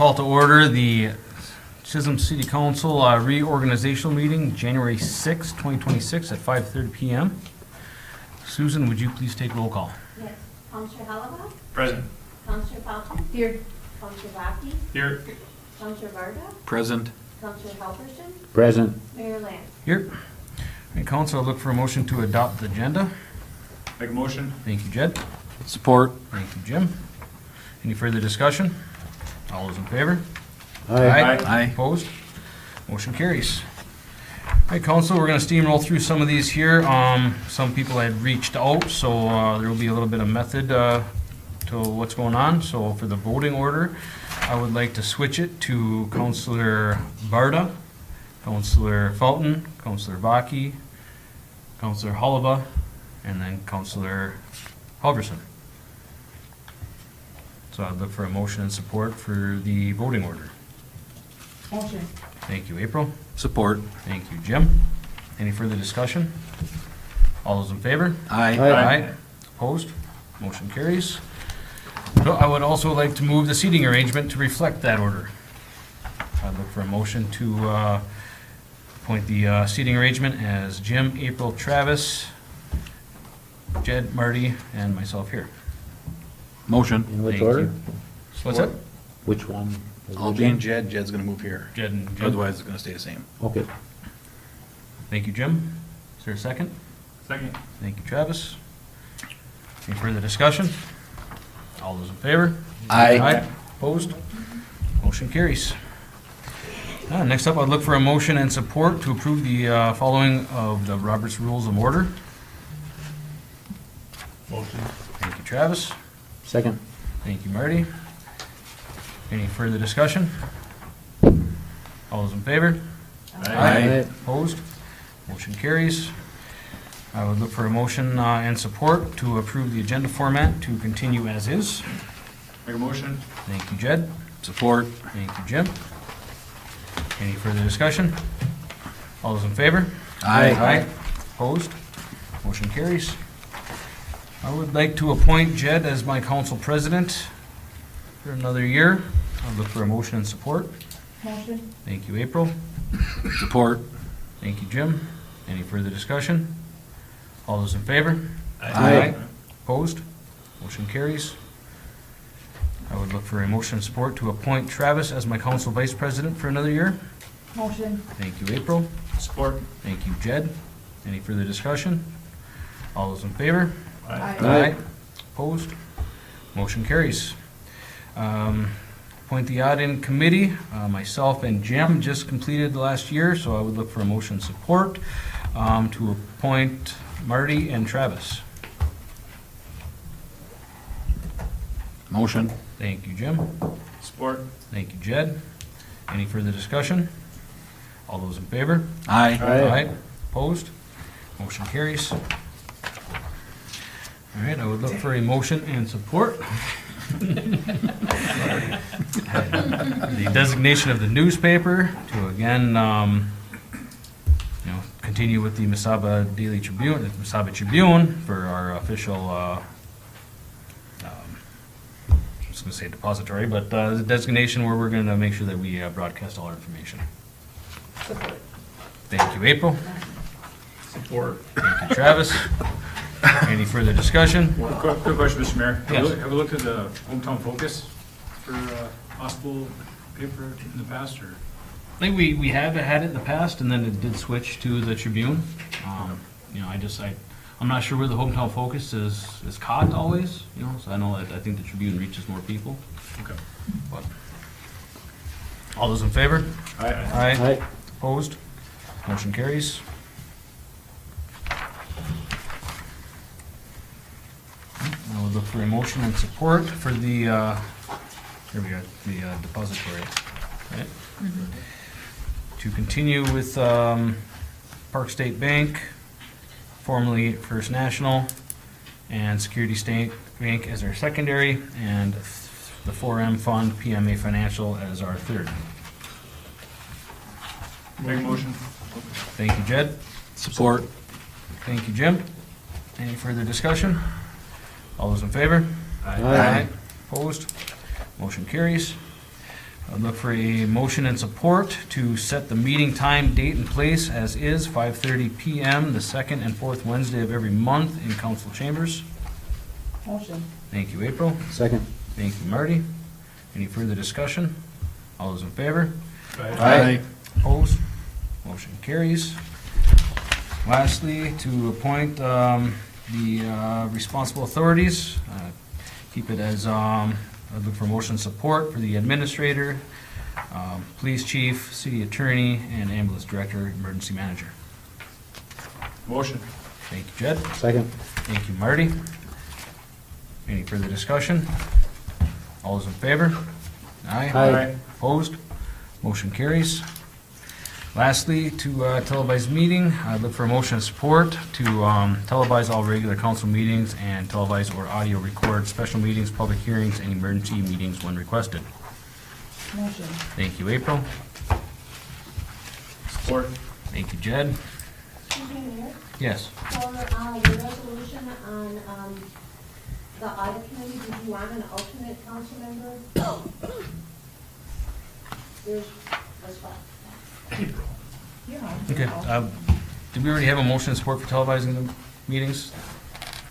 Call to order the Chisholm City Council reorganizational meeting, January 6, 2026 at 5:30 PM. Susan, would you please take roll call? Yes. Counselor Halava? Present. Counselor Fountain? Here. Counselor Baki? Here. Counselor Varga? Present. Counselor Halverson? Present. Mayor Lamb? Here. And council, I'll look for a motion to adopt the agenda. Make a motion. Thank you, Jed. Support. Thank you, Jim. Any further discussion? All those in favor? Aye. Opposed? Motion carries. All right, council, we're gonna steamroll through some of these here. Some people had reached out, so there will be a little bit of method to what's going on. So for the voting order, I would like to switch it to Councilor Barda, Councilor Felton, Councilor Baki, Councilor Holliva, and then Councilor Halverson. So I'd look for a motion and support for the voting order. Motion. Thank you, April. Support. Thank you, Jim. Any further discussion? All those in favor? Aye. Opposed? Motion carries. So I would also like to move the seating arrangement to reflect that order. I'd look for a motion to appoint the seating arrangement as Jim, April, Travis, Jed, Marty, and myself here. Motion. In which Thank order? you. What's that? Which one? I'll be in Jed. Jed's gonna move here. Jed and Jim. Otherwise, it's gonna stay the same. Okay. Thank you, Jim. Is there a second? Second. Thank you, Travis. Any further discussion? All those in favor? Aye. Opposed? Motion carries. Next up, I'd look for a motion and support to approve the following of the Robert's Rules of Order. Motion. Thank you, Travis. Second. Thank you, Marty. Any further discussion? All those in favor? Aye. Opposed? Motion carries. I would look for a motion and support to approve the agenda format to continue as is. Make a motion. Thank you, Jed. Support. Thank you, Jim. Any further discussion? All those in favor? Aye. Opposed? Motion carries. I would like to appoint Jed as my council president for another year. I'll look for a motion and support. Motion. Thank you, April. Support. Thank you, Jim. Any further discussion? All those in favor? Aye. Opposed? Motion carries. I would look for a motion and support to appoint Travis as my council vice president for another year. Motion. Thank you, April. Support. Thank you, Jed. Any further discussion? All those in favor? Aye. Opposed? Motion carries. Appoint the audit committee. Myself and Jim just completed the last year, so I would look for a motion and support to appoint Marty and Travis. Motion. Thank you, Jim. Support. Thank you, Jed. Any further discussion? All those in favor? Aye. Aye. Opposed? Motion carries. All right, I would look for a motion and support. The designation of the newspaper to again, continue with the Mesaba Daily Tribune, the Mesaba Tribune for our official, I was gonna say depository, but the designation where we're gonna make sure that we broadcast all our information. Support. Thank you, April. Support. Thank you, Travis. Any further discussion? Quick question, Mr. Mayor. Yes. Have we looked at the hometown focus for possible paper in the past, or? I think we have had it in the past, and then it did switch to the Tribune. I'm not sure where the hometown focus is caught always, so I know that I think the Tribune reaches more people. Okay. But all those in favor? Aye. Aye. Opposed? Motion carries. I would look for a motion and support for the, here we go, the depository, right? To continue with Park State Bank, formerly First National, and Security State Bank as our secondary, and the 4M Fund, PMA Financial as our third. Make a motion. Thank you, Jed. Support. Thank you, Jim. Any further discussion? All those in favor? Aye. Opposed? Motion carries. I'd look for a motion and support to set the meeting time, date, and place as is, 5:30 PM, the second and fourth Wednesday of every month in council chambers. Motion. Thank you, April. Second. Thank you, Marty. Any further discussion? All those in favor? Aye. Opposed? Motion carries. Lastly, to appoint the responsible authorities, keep it as, I'd look for motion support for the administrator, police chief, city attorney, and ambulance director, emergency manager. Motion. Thank you, Jed. Second. Thank you, Marty. Any further discussion? All those in favor? Aye. Opposed? Motion carries. Lastly, to televise meeting, I'd look for a motion of support to televise all regular council meetings and televise or audio record special meetings, public hearings, and emergency meetings when requested. Motion. Thank you, April. Support. Thank you, Jed. Excuse me, Mayor, Yes. for your resolution on the audit committee, did you want an alternate council member? There's a spot. Yeah. Okay. Did we already have a motion of support for televising the meetings?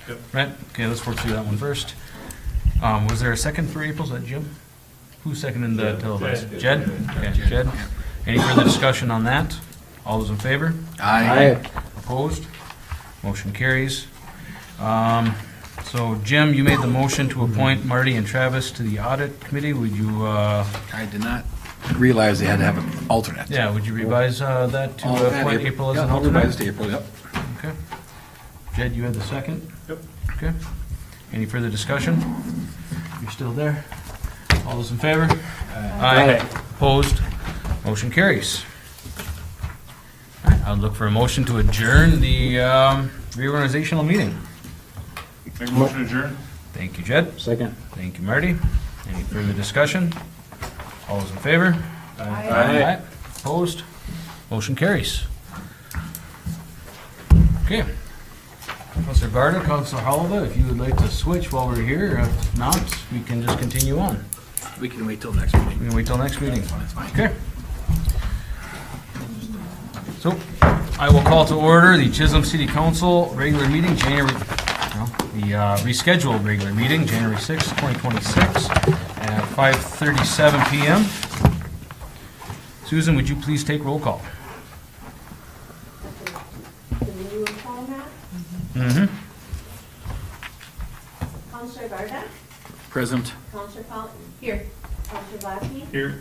Yep. Right? Okay, let's work through that one first. Was there a second for April's? Is that Jim? Who seconded the televised? Jed? Okay, Jed. Any further discussion on that? All those in favor? Opposed? Motion carries. So Jim, you made the motion to appoint Marty and Travis to the audit committee. Would you, I did not realize they had to have an alternate. yeah, would you revise that to I'll add appoint April as Yeah, an I'll revise alternate? to April, yep. Okay. Jed, you had the second? Yep. Okay. Any further discussion? You're still there? All those in favor? Aye. Opposed? Motion carries. All right, I'll look for a motion to adjourn the reorganizational meeting. Make a motion to adjourn? Thank you, Jed. Second. Thank you, Marty. Any further discussion? All those in favor? Aye. Opposed? Motion carries. Okay. Counselor Garda, Counselor Holliday, if you would like to switch while we're here, if not, we can just continue on. We can wait till next meeting. We can wait till next meeting. That's fine. Okay. So, I will call to order the Chisholm City Council regular meeting, the rescheduled regular meeting, January 6th, 2026, at 5:37 PM. Susan, would you please take roll call? The new format, Mm-hmm. Counselor Garda, Present. Counselor Fountain, Here. Counselor Blackney, Here.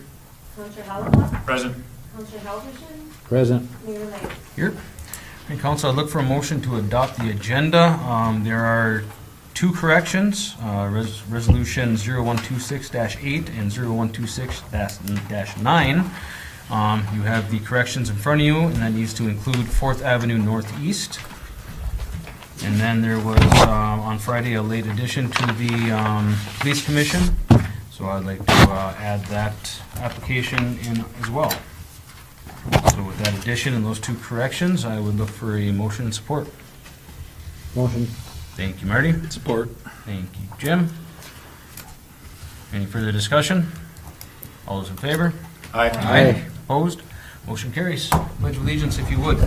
Counselor Holliday, Present. Counselor Halverson, Present. Mayor Lang. Here. Hey, Council, I'd look for a motion to adopt the agenda. There are two corrections, Resolution 0126-8 and 0126-9. You have the corrections in front of you, and that needs to include 4th Avenue Northeast. And then there was, on Friday, a late addition to the Police Commission, so I'd like to add that application in as well. So with that addition and those two corrections, I would look for a motion and support. Motion. Thank you, Marty. Support. Thank you, Jim. Any further discussion? All those in favor? Aye. Opposed? Motion carries. Pledge of allegiance if you would.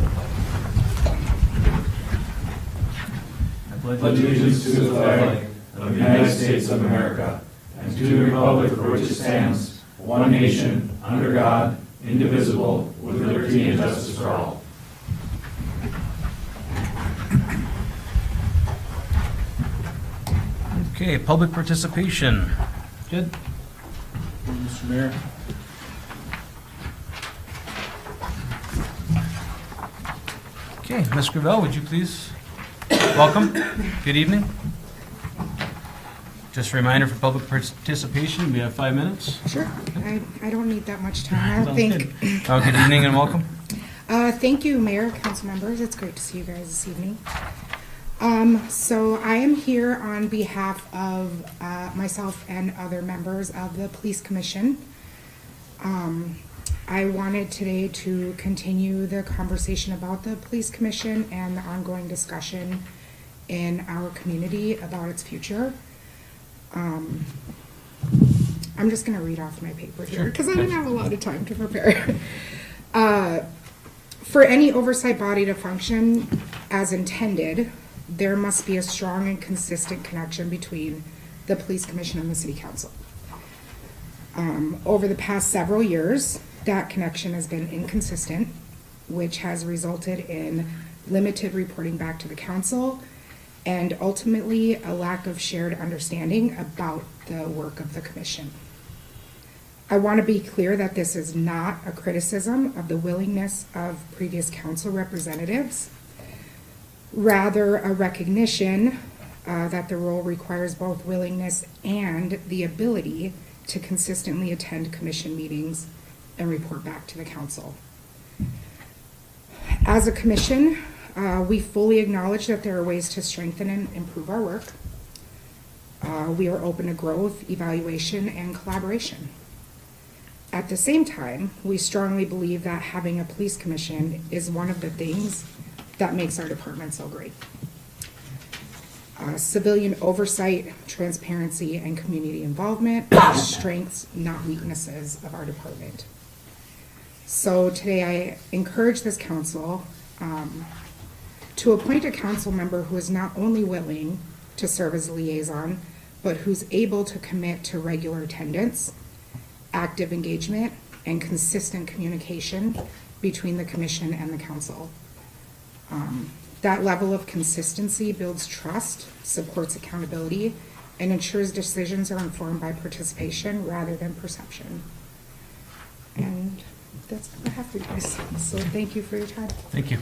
Pledge allegiance to the flag of the United States of America and to the republic for which it stands, one nation, under God, indivisible, with liberty and justice for all. Okay, public participation. Jed? Mr. Mayor. Okay, Ms. Gravel, would you please? Welcome. Good evening. Just a reminder for public participation, we have 5 minutes. Sure. I don't need that much time, I don't Sounds think. good. Good evening and welcome. Thank you, Mayor, council members. It's great to see you guys this evening. So I am here on behalf of myself and other members of the Police Commission. I wanted today to continue the conversation about the Police Commission and the ongoing discussion in our community about its future. I'm just going to read off my paper here because I didn't have a lot of time to prepare. For any oversight body to function as intended, there must be a strong and consistent connection between the police commission and the city council. Over the past several years, that connection has been inconsistent, which has resulted in limited reporting back to the council and ultimately a lack of shared understanding about the work of the commission. I want to be clear that this is not a criticism of the willingness of previous council representatives, rather a recognition that the role requires both willingness and the ability to consistently attend commission meetings and report back to the council. As a commission, we fully acknowledge that there are ways to strengthen and improve our work. We are open to growth, evaluation, and collaboration. At the same time, we strongly believe that having a police commission is one of the things that makes our department so great. Civilian oversight, transparency, and community involvement are strengths, not weaknesses, of our department. So today I encourage this council to appoint a council member who is not only willing to serve as a liaison, but who's able to commit to regular attendance, active engagement, and consistent communication between the commission and the council. That level of consistency builds trust, supports accountability, and ensures decisions are informed by participation rather than perception. And that's all I have for you guys. So thank you for your time. Thank you.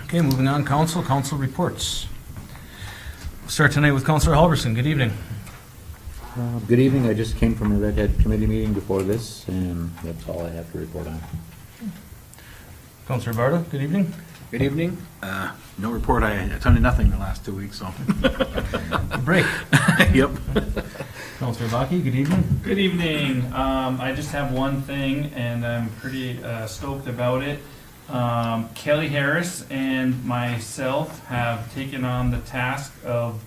Okay, moving on, council reports. We'll start tonight with Councilor Halverson. Good evening. Good evening. I just came from a Red Head committee meeting before this, and that's all I have to report on. Councilor Barta, good evening. Good evening. No report. I attended nothing the last 2 weeks, so. Break. Yep. Councilor Baki, good evening. Good evening. I just have one thing, and I'm pretty stoked about it. Kelly Harris and myself have taken on the task of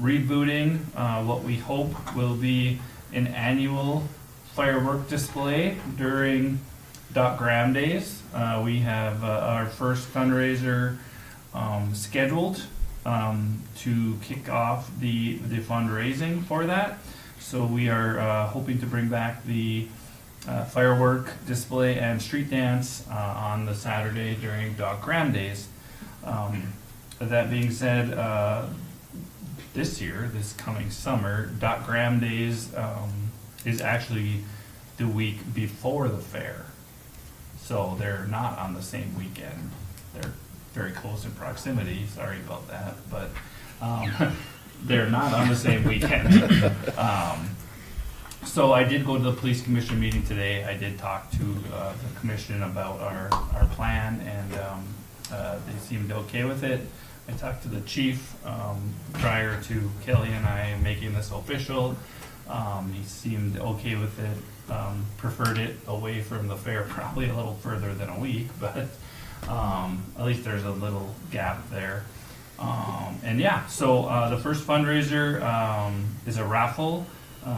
rebooting what we hope will be an annual firework display during Doc Graham Days. We have our first fundraiser scheduled to kick off the fundraising for that. So we are hoping to bring back the firework display and street dance on the Saturday during Doc Graham Days. That being said, this coming summer, Doc Graham Days is actually the week before the fair. So they're not on the same weekend. They're very close in proximity, sorry about that, but they're not on the same weekend. So I did go to the police commission meeting today. I did talk to the commission about our plan, and they seemed okay with it. I talked to the chief prior to Kelly and I making this official. He seemed okay with it, preferred it away from the fair, probably a little further than a week, but at least there's a little gap there. And yeah, so the first fundraiser is a raffle.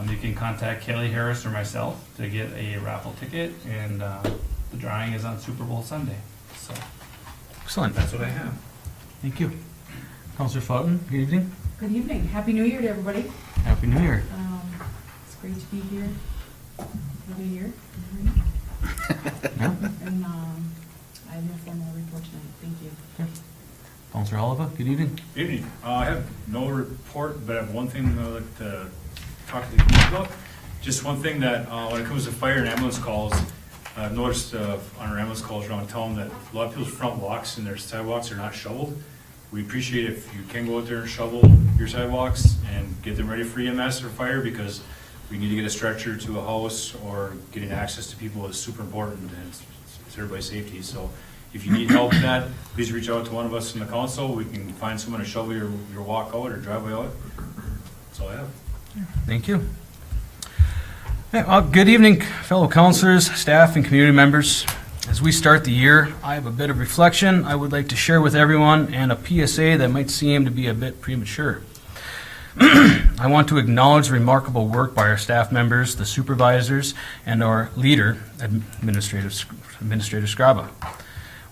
You can contact Kelly Harris or myself to get a raffle ticket, and the drawing is on Super Bowl Sunday. So Excellent. That's what I have. Thank you. Councilor Fountain, good evening. Good evening. Happy New Year to everybody. Happy New Year. It's great to be here another year. Yeah. And I have no formal report tonight. Thank you. Councilor Oliva, good evening. Evening. I have no report, but I have one thing I'd like to talk to the community about. Just one thing that when it comes to fire and ambulance calls, I've noticed on our ambulance calls around town that a lot of people's front walks and their sidewalks are not shoveled. We appreciate if you can go out there and shovel your sidewalks and get them ready for EMS or fire, because we need to get a stretcher to a house, or getting access to people is super important, and it's everybody's safety. So if you need help with that, please reach out to one of us in the council. We can find someone to shovel your walk out or driveway out. That's all I have. Thank you. Yeah, well, good evening, fellow councilors, staff, and community members. As we start the year, I have a bit of reflection I would like to share with everyone, and a PSA that might seem to be a bit premature. I want to acknowledge the remarkable work by our staff members, the supervisors, and our leader, Administrator Scraba.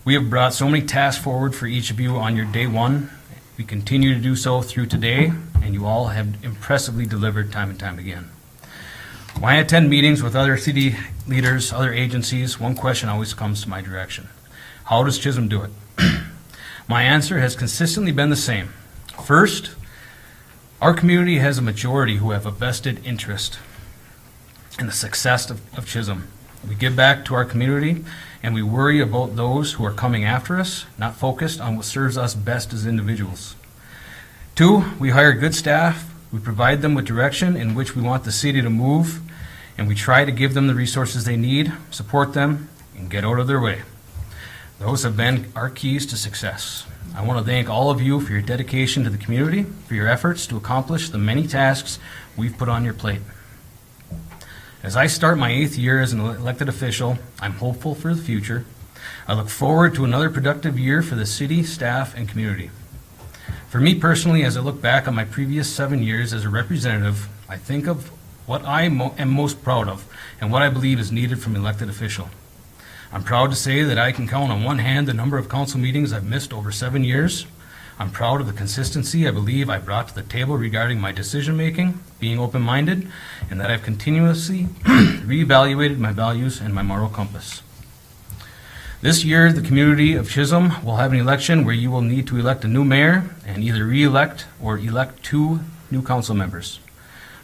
We have brought so many tasks forward for each of you on your day one. We continue to do so through today, and you all have impressively delivered time and time again. When I attend meetings with other city leaders, other agencies, one question always comes to my direction. How does Chisholm do it? My answer has consistently been the same. First, our community has a majority who have a vested interest in the success of Chisholm. We give back to our community, and we worry about those who are coming after us, not focused on what serves us best as individuals. Two, we hire good staff, we provide them with direction in which we want the city to move, and we try to give them the resources they need, support them, and get out of their way. Those have been our keys to success. I want to thank all of you for your dedication to the community, for your efforts to accomplish the many tasks we've put on your plate. As I start my 8th year as an elected official, I'm hopeful for the future. I look forward to another productive year for the city, staff, and community. For me personally, as I look back on my previous 7 years as a representative, I think of what I am most proud of and what I believe is needed from an elected official. I'm proud to say that I can count on one hand the number of council meetings I've missed over 7 years. I'm proud of the consistency I believe I brought to the table regarding my decision-making, being open-minded, and that I've continuously reevaluated my values and my moral compass. This year, the community of Chisholm will have an election where you will need to elect a new mayor and either re-elect or elect 2 new council members.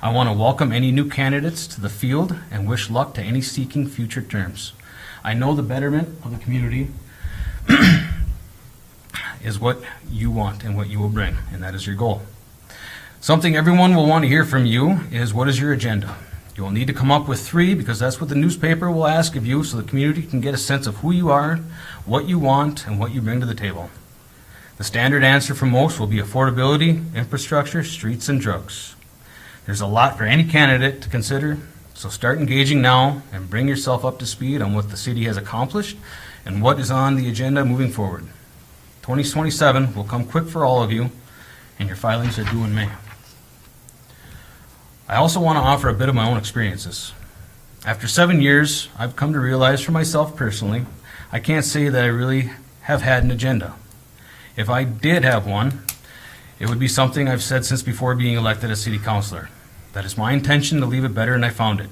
I want to welcome any new candidates to the field and wish luck to any seeking future terms. I know the betterment of the community is what you want and what you will bring, and that is your goal. Something everyone will want to hear from you is, what is your agenda? You will need to come up with 3 because that's what the newspaper will ask of you, so the community can get a sense of who you are, what you want, and what you bring to the table. The standard answer for most will be affordability, infrastructure, streets, and drugs. There's a lot for any candidate to consider, so start engaging now and bring yourself up to speed on what the city has accomplished and what is on the agenda moving forward. 2027 will come quick for all of you, and your filings are due in May. I also want to offer a bit of my own experiences. After 7 years, I've come to realize for myself personally, I can't say that I really have had an agenda. If I did have one, it would be something I've said since before being elected as city councilor. That is my intention to leave it better than I found it.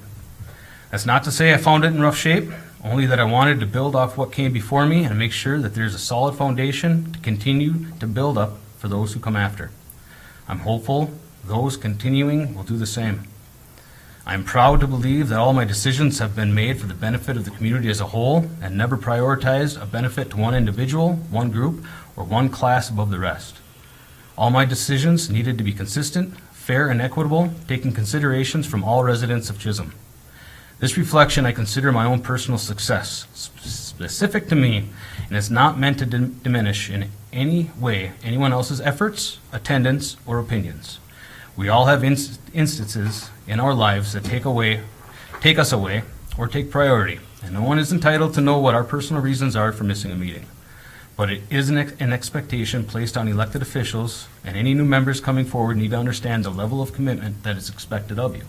That's not to say I found it in rough shape, only that I wanted to build off what came before me and make sure that there's a solid foundation to continue to build up for those who come after. I'm hopeful those continuing will do the same. I'm proud to believe that all my decisions have been made for the benefit of the community as a whole and never prioritized a benefit to one individual, one group, or one class above the rest. All my decisions needed to be consistent, fair, and equitable, taking considerations from all residents of Chisholm. This reflection I consider my own personal success, specific to me, and it's not meant to diminish in any way anyone else's efforts, attendance, or opinions. We all have instances in our lives that take us away, or take priority, and no one is entitled to know what our personal reasons are for missing a meeting. But it is an expectation placed on elected officials, and any new members coming forward need to understand the level of commitment that is expected of you.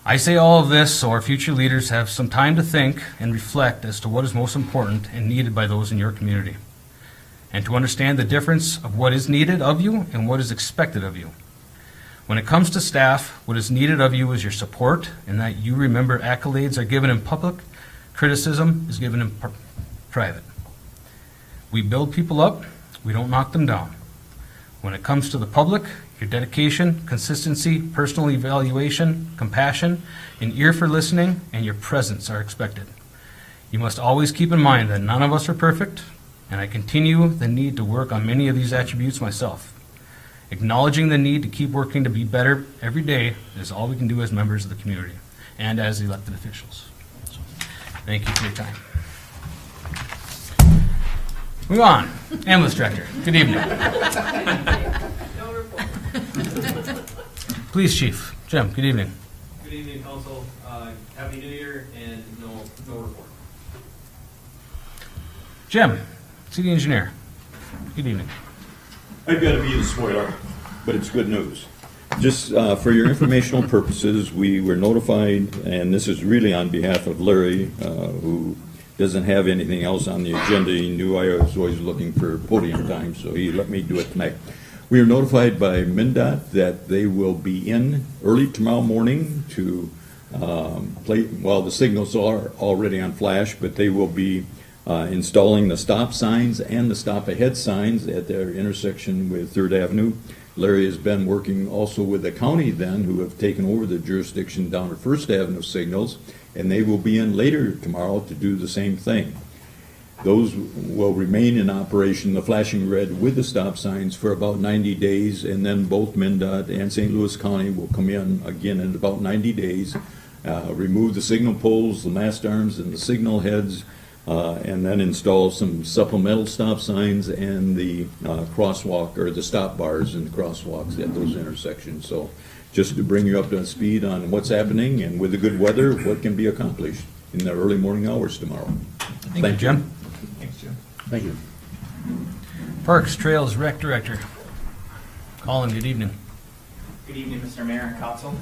I say all of this so our future leaders have some time to think and reflect as to what is most important and needed by those in your community, and to understand the difference of what is needed of you and what is expected of you. When it comes to staff, what is needed of you is your support, and that you remember accolades are given in public, criticism is given in private. We build people up, we don't knock them down. When it comes to the public, your dedication, consistency, personal evaluation, compassion, an ear for listening, and your presence are expected. You must always keep in mind that none of us are perfect, and I continue the need to work on many of these attributes myself. Acknowledging the need to keep working to be better every day is all we can do as members of the community and as elected officials. So, thank you for your time. Move on. Ambulance Director, good evening. No report. Police Chief, Jim, good evening. Good evening, Council. Happy New Year and no report. Jim, City Engineer, good evening. I've got to be the spoiler. but it's good news. Just for your informational purposes, we were notified, and this is really on behalf of Larry, who doesn't have anything else on the agenda. He knew I was always looking for podium time, so he let me do it tonight. We were notified by MnDOT that they will be in early tomorrow morning to play, well, the signals are already on flash, but they will be installing the stop signs and the stop ahead signs at their intersection with 3rd Avenue. Larry has been working also with the county then, who have taken over the jurisdiction down at 1st Avenue signals, and they will be in later tomorrow to do the same thing. Those will remain in operation, the flashing red with the stop signs, for about 90 days, and then both MnDOT and St. Louis County will come in again in about 90 days, remove the signal poles, the mast arms, and the signal heads, and then install some supplemental stop signs and the crosswalk, or the stop bars and the crosswalks at those intersections. So just to bring you up to speed on what's happening, and with the good weather, what can be accomplished in the early morning hours tomorrow. Thank you, Jim. Thanks, Jim. Thank you. Parks, Trails, Rec Director. Colin, good evening. Good evening, Mr. Mayor and Council.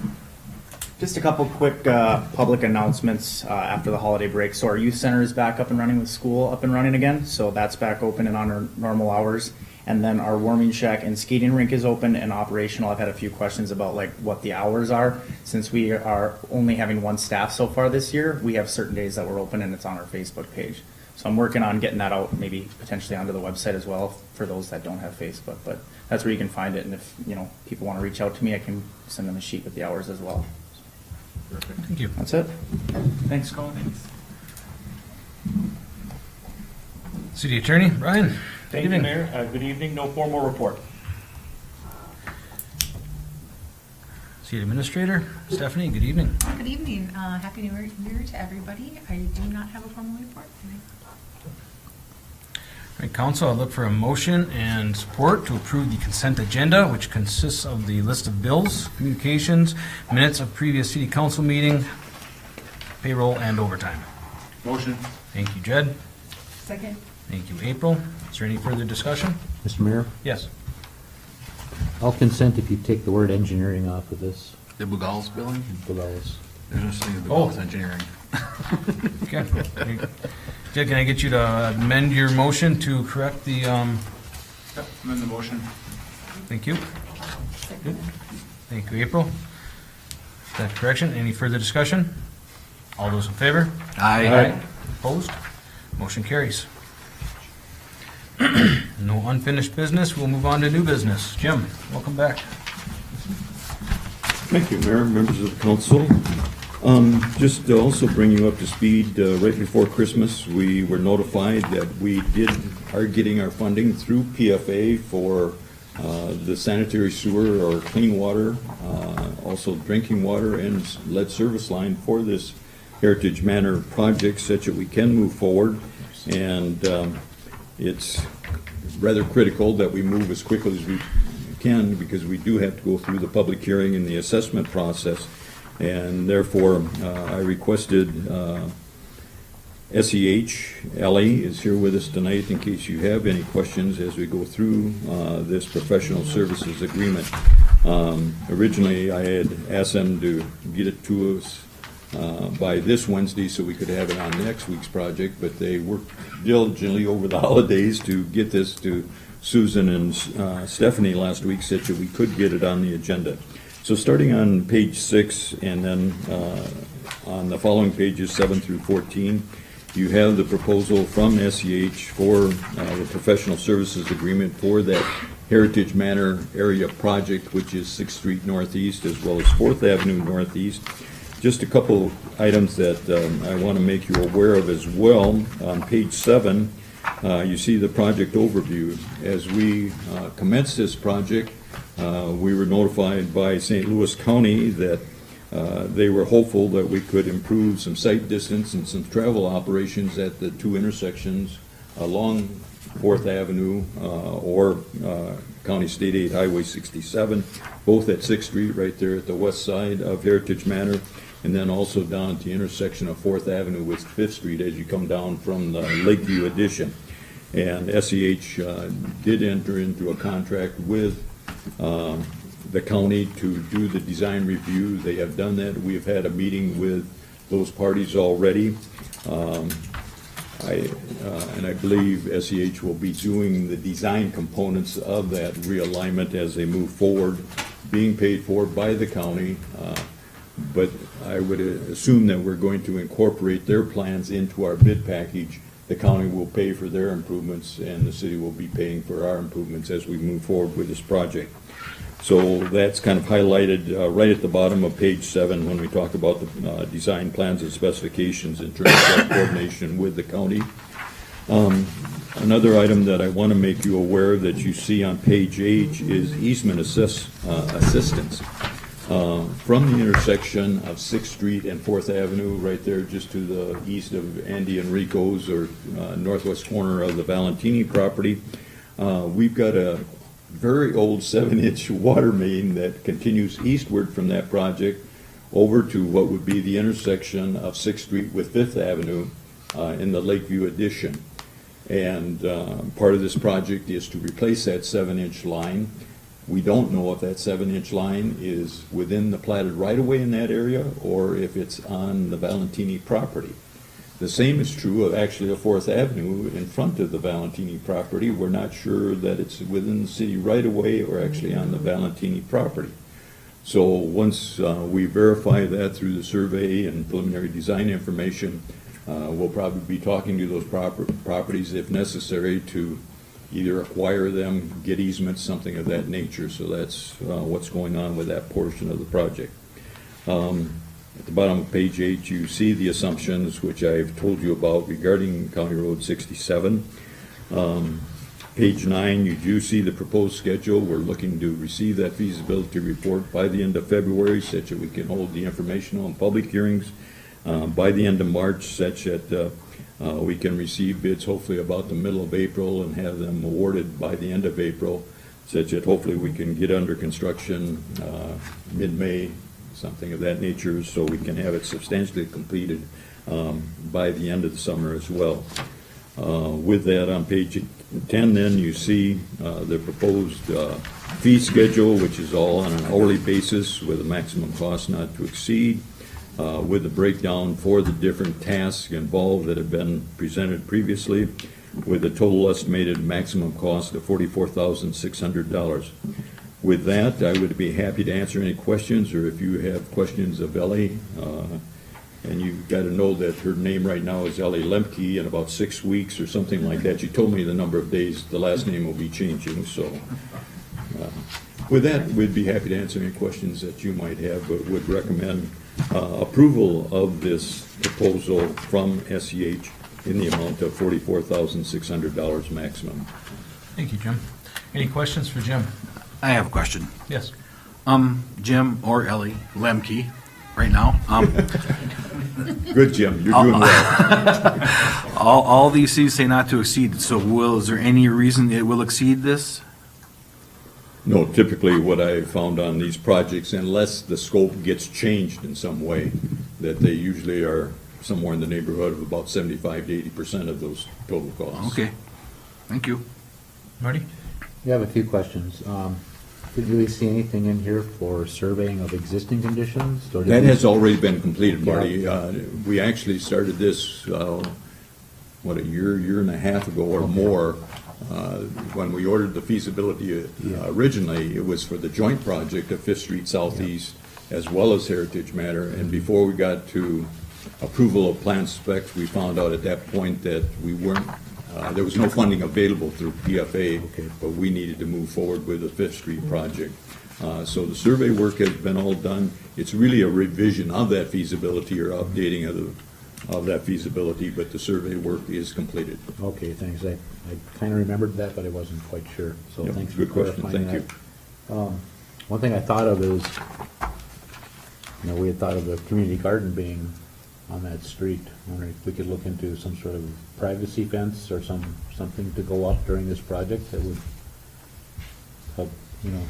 Just a couple quick public announcements after the holiday break. So our youth center is back up and running with school up and running again. So that's back open and on our normal hours. And then our warming shack and skating rink is open and operational. I've had a few questions about like what the hours are. Since we are only having one staff so far this year, we have certain days that we're open and it's on our Facebook page. So I'm working on getting that out, maybe potentially onto the website as well for those that don't have Facebook. But that's where you can find it. And if people want to reach out to me, I can send them a sheet with the hours as well. Thank you. That's it. Thanks, Colin. Thanks. City Attorney, Brian. Thank Good you, evening. Mayor. Good evening. No formal report. City Administrator, Stephanie, good evening. Good evening. Happy New Year to everybody. I do not have a formal report tonight. All right, Council, I look for a motion and support to approve the consent agenda, which consists of the list of bills, communications, minutes of previous city council meeting, payroll, and overtime. Motion. Thank you, Jed. Second. Thank you, April. Is there any further discussion? Mr. Mayor, Yes. I'll consent if you take the word engineering off of this. The Bugal's billing? Below us. There's no saying the Oh. Bugal's engineering. Okay. Jed, can I get you to amend your motion to correct the, Yep, amend the motion. thank you. Second. Thank you, April. That correction. Any further discussion? All those in favor? Aye. Opposed? Motion carries. No unfinished business. We'll move on to new business. Jim, welcome back. Thank you, Mayor, members of the council. Just to also bring you up to speed, right before Christmas, we were notified that we are getting our funding through PFA for the sanitary sewer or clean water, also drinking water and lead service line for this Heritage Manor project, such that we can move forward. And it's rather critical that we move as quickly as we can, because we do have to go through the public hearing and the assessment process. And therefore, I requested SEH, Ellie is here with us tonight in case you have any questions as we go through this professional services agreement. Originally, I had asked them to get it to us by this Wednesday so we could have it on next week's project, but they worked diligently over the holidays to get this to Susan and Stephanie last week, such that we could get it on the agenda. So starting on page 6 and then on the following pages 7 through 14, you have the proposal from SEH for the professional services agreement for that Heritage Manor area project, which is 6th Street Northeast as well as 4th Avenue Northeast. Just a couple items that I want to make you aware of as well. On page 7, you see the project overview. As we commence this project, we were notified by St. Louis County that they were hopeful that we could improve some sight distance and some travel operations at the two intersections along 4th Avenue or County State 8 Highway 67, both at 6th Street right there at the west side of Heritage Manor, and then also down at the intersection of 4th Avenue with 5th Street as you come down from the Lakeview addition. And SEH did enter into a contract with the county to do the design review. They have done that. We have had a meeting with those parties already. And I believe SEH will be doing the design components of that realignment as they move forward, being paid for by the county. But I would assume that we're going to incorporate their plans into our bid package. The county will pay for their improvements, and the city will be paying for our improvements as we move forward with this project. So that's kind of highlighted right at the bottom of page 7 when we talk about the design plans and specifications in terms of coordination with the county. Another item that I want to make you aware of that you see on page 8 is easement assistance. From the intersection of 6th Street and 4th Avenue, right there just to the east of Andy and Rico's, or northwest corner of the Valentini property, we've got a very old 7-inch water main that continues eastward from that project over to what would be the intersection of 6th Street with 5th Avenue in the Lakeview addition. And part of this project is to replace that 7-inch line. We don't know if that 7-inch line is within the platted right-of-way in that area or if it's on the Valentini property. The same is true of actually a 4th Avenue in front of the Valentini property. We're not sure that it's within the city right-of-way or actually on the Valentini property. So once we verify that through the survey and preliminary design information, we'll probably be talking to those properties if necessary to either acquire them, get easements, something of that nature. So that's what's going on with that portion of the project. At the bottom of page 8, you see the assumptions which I've told you about regarding County Road 67. Page 9, you do see the proposed schedule. We're looking to receive that feasibility report by the end of February, such that we can hold the informational and public hearings by the end of March, such that we can receive bids hopefully about the middle of April and have them awarded by the end of April, such that hopefully we can get under construction mid-May, something of that nature, so we can have it substantially completed by the end of the summer as well. With that, on page 10 then, you see the proposed fee schedule, which is all on an hourly basis with a maximum cost not to exceed, with the breakdown for the different tasks involved that have been presented previously, with a total estimated maximum cost of $44,600. With that, I would be happy to answer any questions, or if you have questions of Ellie, and you've got to know that her name right now is Ellie Lemke. In about 6 weeks or something like that, she told me the number of days the last name will be changing. So with that, we'd be happy to answer any questions that you might have, but would recommend approval of this proposal from SEH in the amount of $44,600 maximum. Thank you, Jim. Any questions for Jim? I have a question. Yes. Jim or Ellie Lemke, right now. Good, Jim. You're doing well. All these things say not to exceed. So, is there any reason it will exceed this? No, typically what I found on these projects, unless the scope gets changed in some way, that they usually are somewhere in the neighborhood of about 75 to 80% of those total costs. Okay. Thank you. Marty? You have a few questions. Did we see anything in here for surveying of existing conditions? Or did That we- has already been completed, Marty. Yeah. We actually started this, a year and a half ago or more. When we ordered the feasibility originally, it was for the joint project of 5th Street Southeast as well as Heritage Matter. And before we got to approval of plan specs, we found out at that point that we weren't, there was no funding available through PFA, but we needed to move forward with the 5th Street project. So the survey work has been all done. It's really a revision of that feasibility or updating of that feasibility, but the survey work is completed. Okay, thanks. I kind of remembered that, but I wasn't quite sure. So Yep, thanks for good question. clarifying Thank that. One thing I thought of is, we had thought of the community garden being on that street. I wonder if we could look into some sort of privacy fence or something to go up during this project that would help,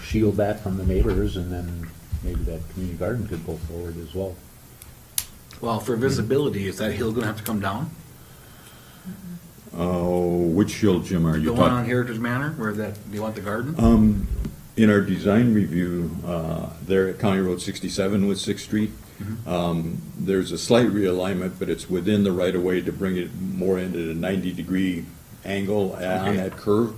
shield that from the neighbors, and then maybe that community garden could go forward as well. Well, for visibility, is that hill going to have to come down? Which hill, Jim, are you The talking? one on Heritage Manor, where do you want the garden? In our design review, there at County Road 67 with Sixth Street, there's a slight realignment, but it's within the right-of-way to bring it more into the 90-degree angle on that curve.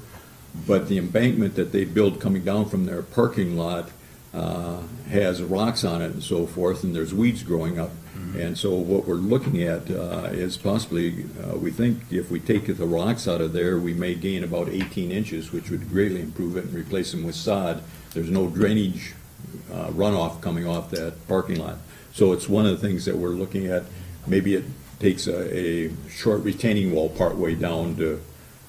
But the embankment that they build coming down from their parking lot has rocks on it and so forth, and there's weeds growing up. And so what we're looking at is possibly, we think if we take the rocks out of there, we may gain about 18 inches, which would greatly improve it and replace them with sod. There's no drainage runoff coming off that parking lot. So it's one of the things that we're looking at. Maybe it takes a short retaining wall partway down to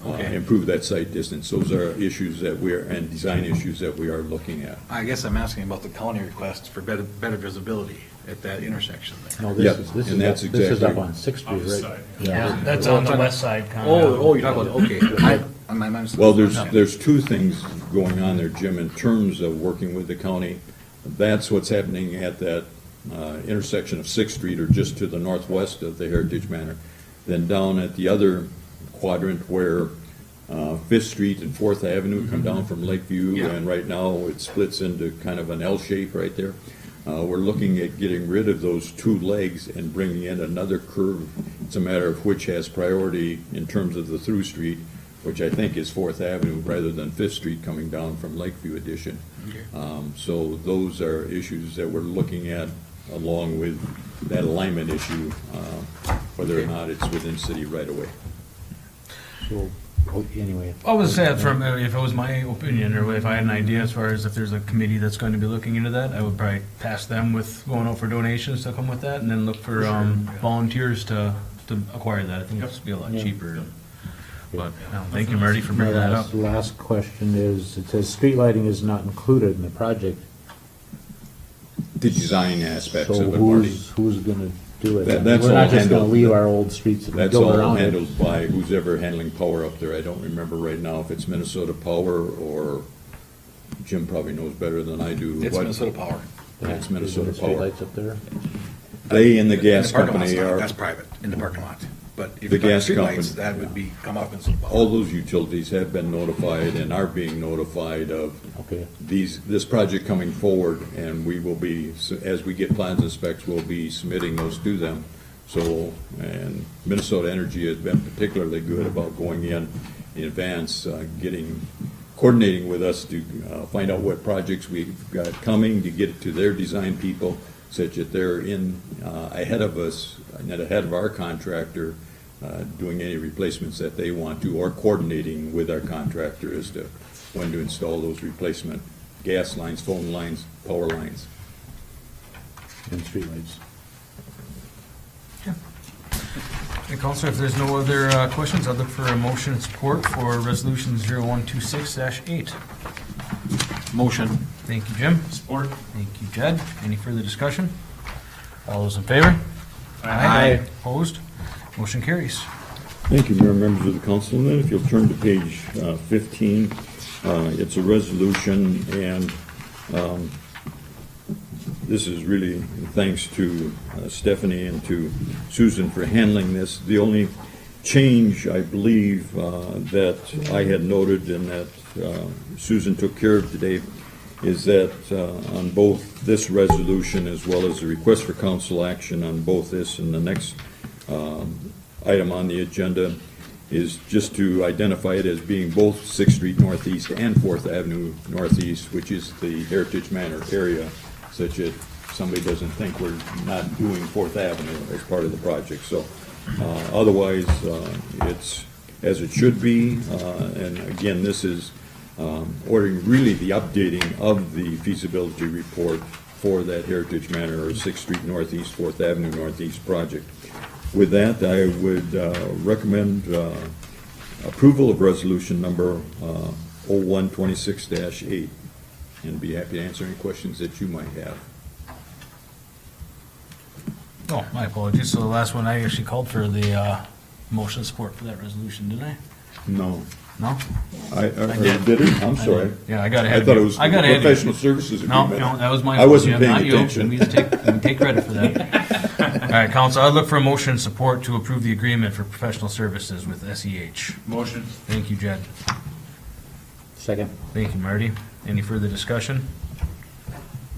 improve that sight distance. Those are issues that and design issues that we are looking at. I guess I'm asking about the county request for better visibility at that intersection there. No, Yep, this and that's is up exactly- on Sixth Street, Opposite right? side. Yeah, that's on the west side, kind Oh, you're talking about, okay. Well, there's two things going on there, Jim, in terms of working with the county. That's what's happening at that intersection of Sixth Street, or just to the northwest of the Heritage Manor. Then down at the other quadrant where Fifth Street and Fourth Avenue come down from Lakeview, and right now it splits into kind of an L shape right there. We're looking at getting rid of those two legs and bringing in another curve. It's a matter of which has priority in terms of the through street, which I think is Fourth Avenue rather than Fifth Street coming down from Lakeview Addition. So those are issues that we're looking at along with that alignment issue, whether or not it's within city right away. So, anyway. I was sad from, if it was my opinion, or if I had an idea as far as if there's a committee that's going to be looking into that, I would probably task them with going out for donations to come with that, and then look for volunteers to acquire that. I think it's be a lot cheaper. But, thank you, Marty, for bringing that up. Last question is, it says street lighting is not included in the project. The design aspects So of it, Marty. who's gonna do it? That's We're all not just gonna handled- leave our old streets and That's go all around it. handled by who's ever handling power up there. I don't remember right now if it's Minnesota Power or Jim probably knows better than I do. It's what- Minnesota Power. Yeah, It's Minnesota is there Power. streetlights up there? They and the gas parking lot's company not- are, That's private, in the parking lot. But if The you're talking gas streetlights, company- that would be, come off Minnesota Power. all those utilities have been notified and are being notified of Okay, this project coming forward, and we will be, as we get plans and specs, we'll be submitting those to them. So, and Minnesota Energy has been particularly good about going in advance, coordinating with us to find out what projects we've got coming, to get it to their design people, such that they're ahead of us, and ahead of our contractor, doing any replacements that they want to, or coordinating with our contractor as to when to install those replacement gas lines, phone lines, power lines. and streetlights. Hey, Counselor, if there's no other questions, I'd look for a motion and support for Resolution 0126-8. Motion. Thank you, Jim. Support. Thank you, Jed. Any further discussion? All those in favor? Aye. Opposed? Motion carries. Thank you, Mayor, members of the council. And then if you'll turn to page 15, it's a resolution, and this is really thanks to Stephanie and to Susan for handling this. The only change, I believe, that I had noted and that Susan took care of today is that on both this resolution as well as the request for council action on both this and the next item on the agenda is just to identify it as being both Sixth Street Northeast and Fourth Avenue Northeast, which is the Heritage Manor area, such that somebody doesn't think we're not doing Fourth Avenue as part of the project. So otherwise, it's as it should be. And again, this is ordering really the updating of the feasibility report for that Heritage Manor or Sixth Street Northeast, Fourth Avenue Northeast project. With that, I would recommend approval of resolution number 0126-8, and be happy to answer any questions that you might have. Oh, my apologies. So the last one, I actually called for the motion support for that resolution, didn't I? No. No? I did it? I'm sorry. Yeah, I got I ahead. thought it was I got ahead. professional services No, agreement. no, that was my I fault, wasn't Jim, paying not you. attention. We take credit for that. All right, Council, I'd look for a motion and support to approve the agreement for professional services with SEH. Motion. Thank you, Jed. Second. Thank you, Marty. Any further discussion?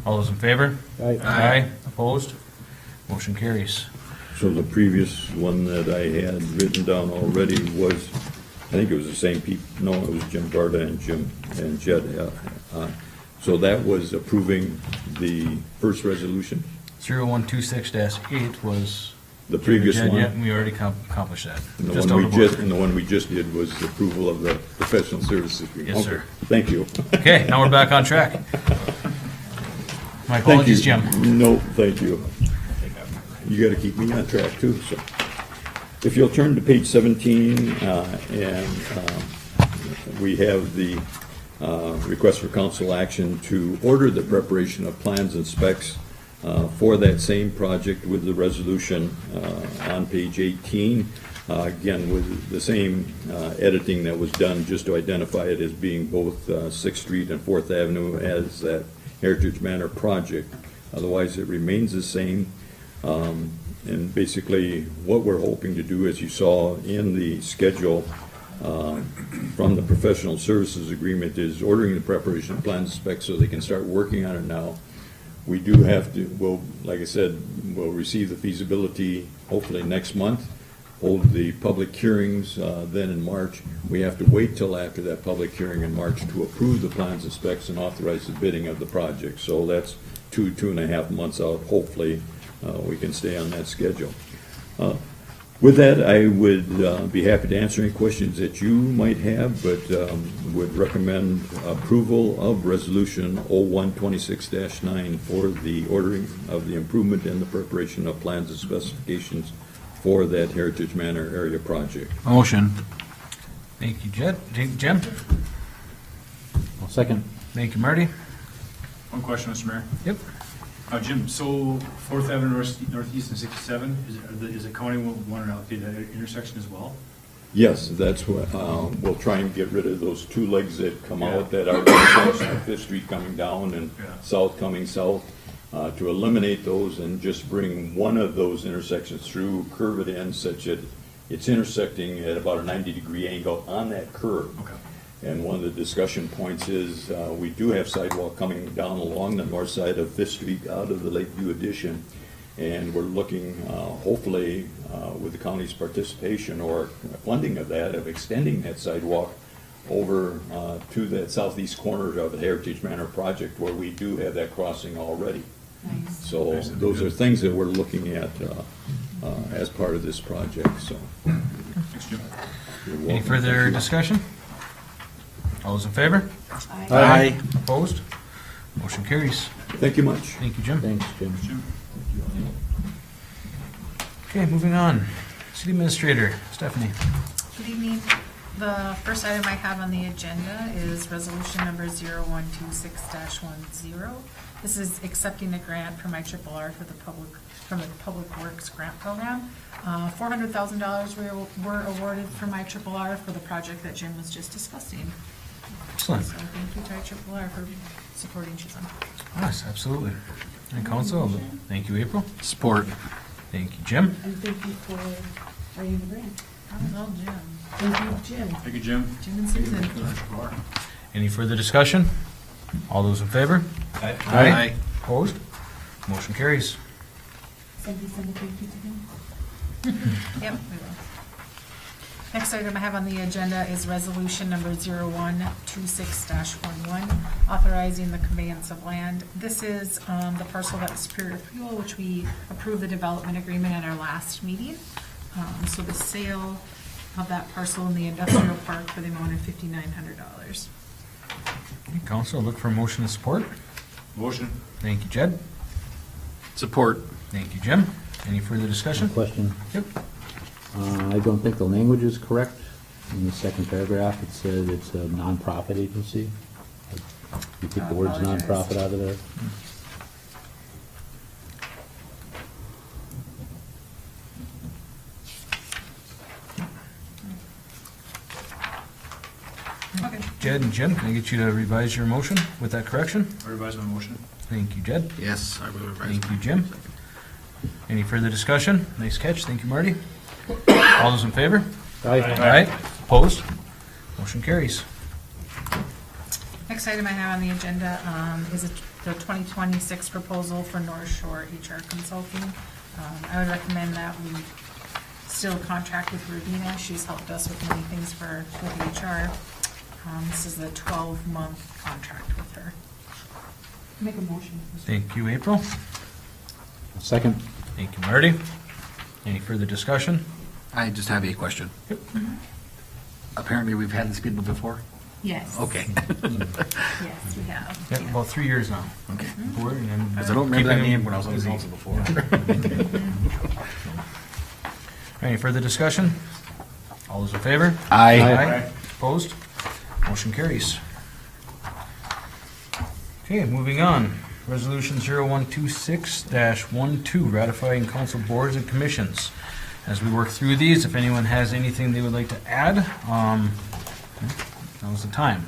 All those in favor? Aye. Opposed? Motion carries. So the previous one that I had written down already was, I think it was the same people, no, it was Jim Garda and Jim and Jed. So that was approving the first resolution, 0126-8 was. the previous Jed, yeah, one. we already accomplished that. And the Just one we out of order. just, and the one we just did was approval of the professional services agreement. Yes, Okay. sir. Thank you. Okay, now we're back on track. My Thank you. apologies, Jim. No, thank you. You gotta keep me on track too, so. If you'll turn to page 17, we have the request for council action to order the preparation of plans and specs for that same project with the resolution on page 18. Again, with the same editing that was done, just to identify it as being both 6th Street and 4th Avenue as that Heritage Manor project. Otherwise, it remains the same. And basically, what we're hoping to do, as you saw in the schedule from the professional services agreement, is ordering the preparation of plans and specs so they can start working on it now. We do have to, well, like I said, we'll receive the feasibility hopefully next month, hold the public hearings then in March. We have to wait till after that public hearing in March to approve the plans and specs and authorize the bidding of the project. So that's 2.5 months out, hopefully. We can stay on that schedule. With that, I would be happy to answer any questions that you might have, but would recommend approval of Resolution 0126-9 for the ordering of the improvement and the preparation of plans and specifications for that Heritage Manor area project. Motion. Thank you, Jim. I'll second. Thank you, Marty. One question, Mr. Mayor. Yep. Jim, so 4th Avenue Northeast and 67, is the county wanting to allocate that intersection as well? Yes, that's what, we'll try and get rid of those two legs that come out that are intersections of Fifth Street coming down and south coming south, to eliminate those and just bring one of those intersections through, curve it in such that it's intersecting at about a 90-degree angle on that curve. Okay. And one of the discussion points is, we do have sidewalk coming down along the north side of Fifth Street out of the Lakeview addition. And we're looking, hopefully, with the county's participation or funding of that, of extending that sidewalk over to that southeast corner of the Heritage Manor project where we do have that crossing already. Nice. So those are things that we're looking at as part of this project, so. Thanks, Jim. you're Any welcome. further discussion? All those in favor? Aye. Opposed? Motion carries. Thank you much. Thank you, Jim. Thanks, Jim. Okay, moving on. City Administrator, Stephanie. Good evening. The first item I have on the agenda is resolution number 0126-10. This is accepting a grant from IRRR for the Public Works Grant Program. $400,000 were awarded from IRRR for the project that Jim was just discussing. Excellent. So thank you to IRRR for supporting Chisholm. Yes, absolutely. And Council, thank you, April. Support. Thank you, Jim. And thank you for writing the grant. That was all Jim. Thank you, Jim. Thank you, Jim. Jim and Susan. Any further discussion? All those in favor? Aye. Opposed? Motion carries. Somebody send a thank you to him. Yep, we will. Next item I have on the agenda is resolution number 0126-11, authorizing the conveyance of land. This is the parcel that was Superior Fuel, which we approved the development agreement at our last meeting. So the sale of that parcel in the industrial park for the amount of $5,900. Okay, Council, look for a motion to support. Motion. Thank you, Jed. Support. Thank you, Jim. Any further discussion? Question. Yep. I don't think the language is correct. In the second paragraph, it says it's a nonprofit agency. You take the words apologize. nonprofit out of there. Okay. Jed and Jim, can I get you to revise your motion with that correction? I revise my motion. Thank you, Jed. Yes, I will revise. Thank you, Jim. Any further discussion? Nice catch. Thank you, Marty. All those in favor? Aye. Aye. Opposed? Motion carries. Next item I have on the agenda is the 2026 proposal for North Shore HR Consulting. I would recommend that we still contract with Rubina. She's helped us with many things with HR. This is a 12-month contract with her. Make a motion. Thank you, April. Second. Thank you, Marty. Any further discussion? I just have a question. Apparently, we've had these people before? Yes. Okay. Yes, we have. Yep, about 3 years now. Okay. Board, and then Because I don't remember that keeping name them when I was on the busy. council before. Any further discussion? All those in favor? Aye. Opposed? Motion carries. Okay, moving on. Resolution 0126-12, ratifying council boards and commissions. As we work through these, if anyone has anything they would like to add, now's the time.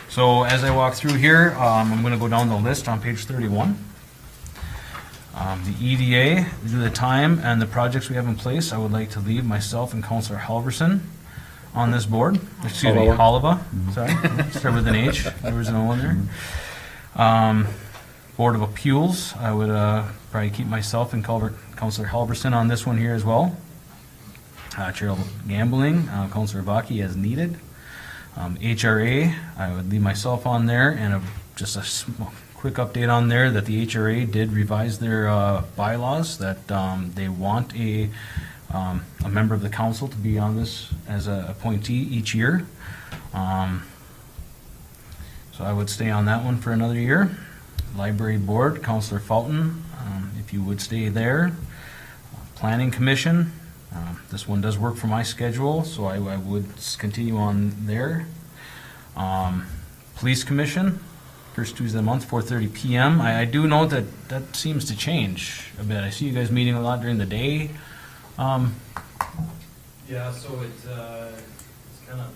So as I walk through here, I'm going to go down the list on page 31. The EDA, due to the time and the projects we have in place, I would like to leave myself and Councilor Halverson on this board. Excuse me, Holliva, sorry. Start with an H, there was an O in there. Board of Appeals, I would probably keep myself and Councilor Halverson on this one here as well. Chair of Gambling, Councilor Vaki as needed. HRA, I would leave myself on there, and just a quick update on there that the HRA did revise their bylaws, that they want a member of the council to be on this as an appointee each year. So I would stay on that one for another year. Library Board, Councilor Fulton, if you would stay there. Planning Commission, this one does work for my schedule, so I would continue on there. Police Commission, first Tuesday of the month, 4:30 PM. I do know that that seems to change a bit. I see you guys meeting a lot during the day. Yeah, so it's kind of